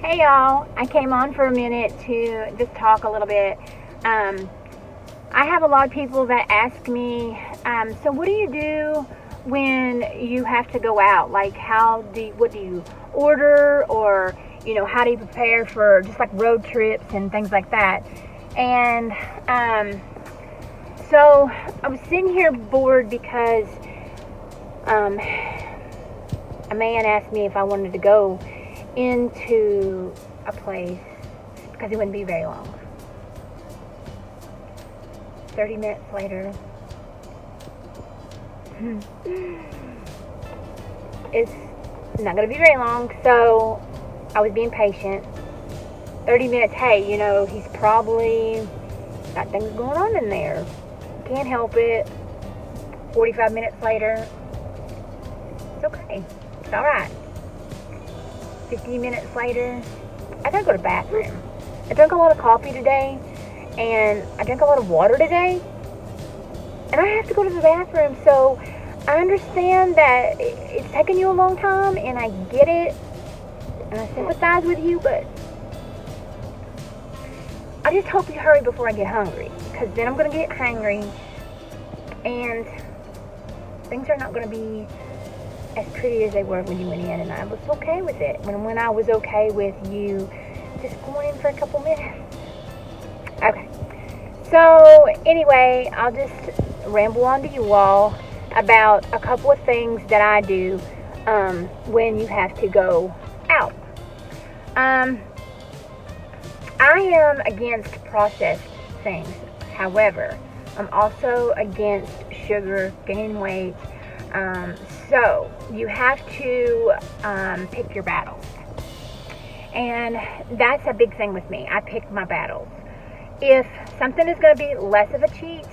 Hey y'all, I came on for a minute to just talk a little bit. I have a lot of people that ask me, so what do you do when you have to go out? Like what do you order, or, how do you prepare for just like road trips and things like that? And so I was sitting here bored because a man asked me if I wanted to go into a place because it wouldn't be very long. 30 minutes later, it's not going to be very long, so I was being patient. 30 minutes, hey, he's probably got things going on in there. Can't help it. 45 minutes later, it's okay. It's alright. 15 minutes later, I gotta go to the bathroom. I drank a lot of coffee today, and I drank a lot of water today, and I have to go to the bathroom. So I understand that it's taking you a long time, and I get it, and I sympathize with you, but I just hope you hurry before I get hungry, because then I'm gonna get hangry, and things are not gonna be as pretty as they were when you went in, and I was okay with it. When I was okay with you just going in for a couple minutes. Okay. So anyway, I'll just ramble on to you all about a couple of things that I do when you have to go out. I am against processed things. However, I'm also against sugar, gaining weight. So you have to pick your battles. And that's a big thing with me. I pick my battles. If something is going to be less of a cheat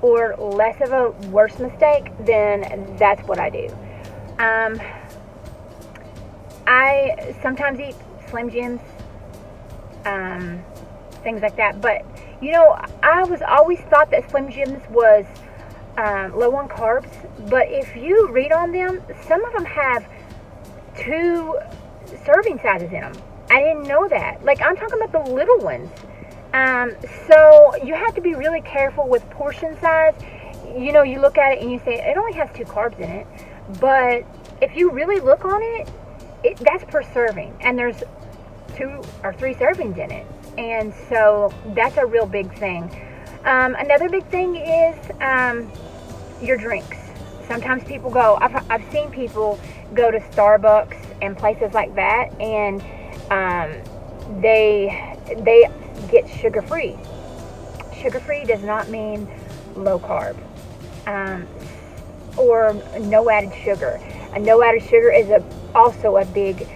or less of a worse mistake, then that's what I do. I sometimes eat Slim Jims, things like that. But, I was always thought that Slim Jims was low on carbs, but if you read on them, some of them have 2 serving sizes in them. I didn't know that. Like, I'm talking about the little ones. So you have to be really careful with portion size. You look at it and you say it only has 2 carbs in it, but if you really look on it, that's per serving, and there's 2 or 3 servings in it, and so that's a real big thing. Another big thing is your drinks. Sometimes people go, I've seen people go to Starbucks and places like that, and they get sugar-free. Sugar-free does not mean low carb, or no added sugar. A no added sugar is also a big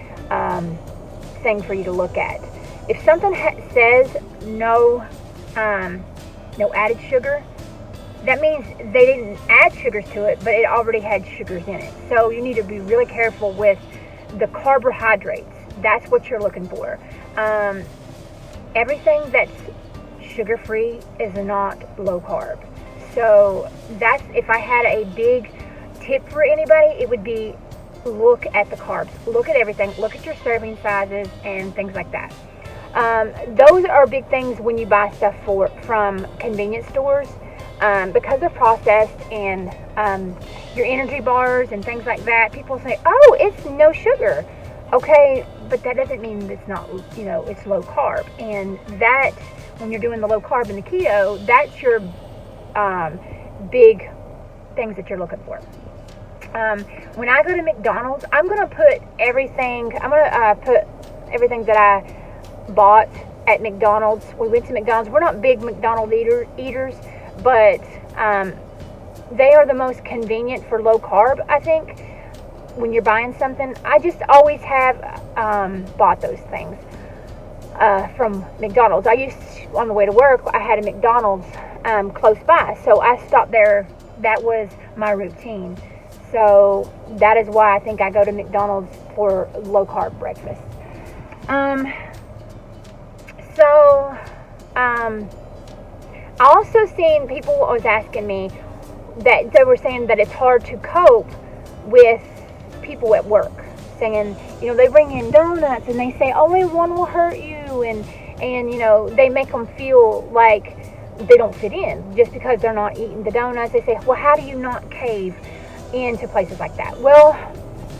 thing for you to look at. If something says no added sugar, that means they didn't add sugars to it, but it already had sugars in it. So you need to be really careful with the carbohydrates. That's what you're looking for. Everything that's sugar-free is not low carb. So that's, if I had a big tip for anybody, it would be look at the carbs. Look at everything. Look at your serving sizes and things like that. Those are big things when you buy stuff from convenience stores. Because they're processed, and your energy bars and things like that, people say, oh, it's no sugar. Okay, but that doesn't mean it's not, it's low carb. And that, when you're doing the low carb and the keto, that's your big things that you're looking for. When I go to McDonald's, I'm going to put everything that I bought at McDonald's. We went to McDonald's. We're not big McDonald's eaters, but they are the most convenient for low carb, I think, when you're buying something. I just always have bought those things from McDonald's. On the way to work, I had a McDonald's close by, so I stopped there. That was my routine. So that is why I think I go to McDonald's for low carb breakfast. I also seen people was asking me that they were saying that it's hard to cope with people at work. saying, they bring in donuts and they say only one will hurt you, and they make them feel like they don't fit in just because they're not eating the donuts. They say, well, how do you not cave into places like that? Well,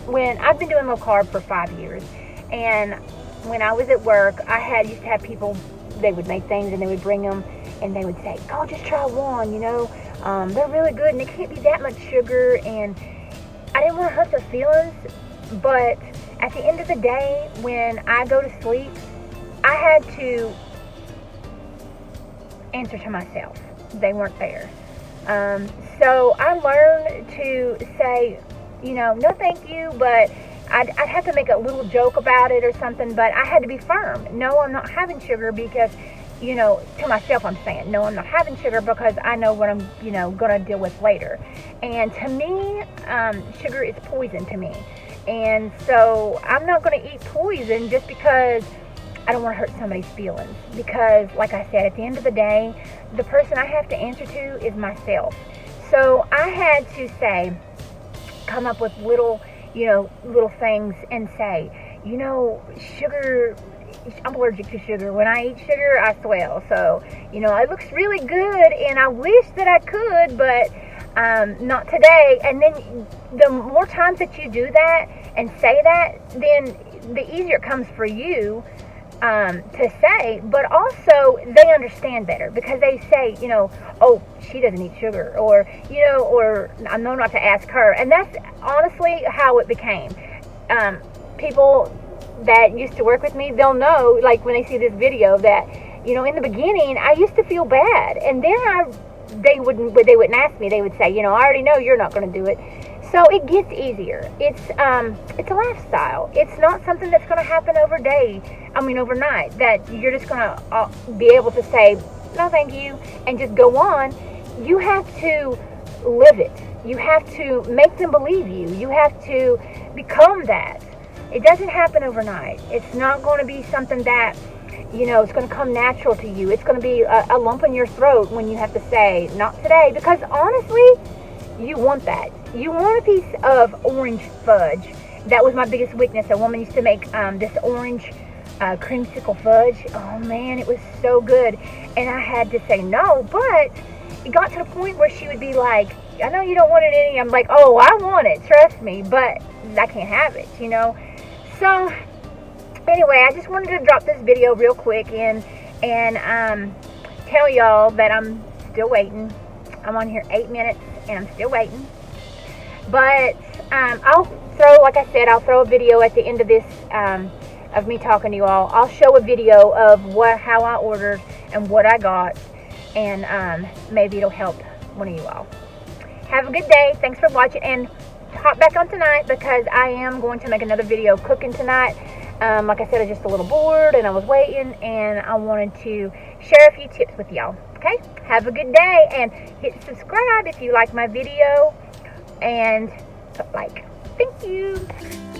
when I've been doing low carb for 5 years, and when I was at work, used to have people, they would make things and they would bring them and they would say, oh, just try one, they're really good and it can't be that much sugar. And I didn't want to hurt their feelings, but at the end of the day, when I go to sleep, I had to answer to myself. They weren't there. So I learned to say, no thank you, but I'd have to make a little joke about it or something, but I had to be firm. No, I'm not having sugar because, to myself I'm saying, no, I'm not having sugar because I know what I'm, going to deal with later. And to me, sugar is poison to me. And so I'm not going to eat poison just because I don't want to hurt somebody's feelings. Because, like I said, at the end of the day, the person I have to answer to is myself. So I had to come up with little things and say, sugar, I'm allergic to sugar. When I eat sugar, I swell. So, it looks really good and I wish that I could, but not today. And then the more times that you do that and say that, then the easier it comes for you to say, but also they understand better because they say, oh, she doesn't eat sugar, or I know not to ask her. And that's honestly how it became. People that used to work with me, they'll know, like when they see this video, that in the beginning I used to feel bad, and then they wouldn't ask me. They would say, I already know you're not going to do it. So it gets easier. It's a lifestyle. It's not something that's going to happen overnight, that you're just going to be able to say, no thank you, and just go on. You have to live it. You have to make them believe you. You have to become that. It doesn't happen overnight. It's not going to be something that, it's going to come natural to you. It's going to be a lump in your throat when you have to say, not today, because honestly, you want that. You want a piece of orange fudge. That was my biggest weakness. A woman used to make this orange creamsicle fudge. Oh man, it was so good. And I had to say no, but it got to the point where she would be like, I know you don't want it any. I'm like, oh, I want it, trust me, but I can't have it, So anyway, I just wanted to drop this video real quick and tell y'all that I'm still waiting. I'm on here 8 minutes and I'm still waiting. But I'll throw a video at the end of this of me talking to you all. I'll show a video of how I ordered and what I got, and maybe it'll help one of you all. Have a good day. Thanks for watching, and hop back on tonight because I am going to make another video cooking tonight. Like I said, I was just a little bored and I was waiting, and I wanted to share a few tips with y'all. Okay? Have a good day, and hit subscribe if you like my video, and like. Thank you.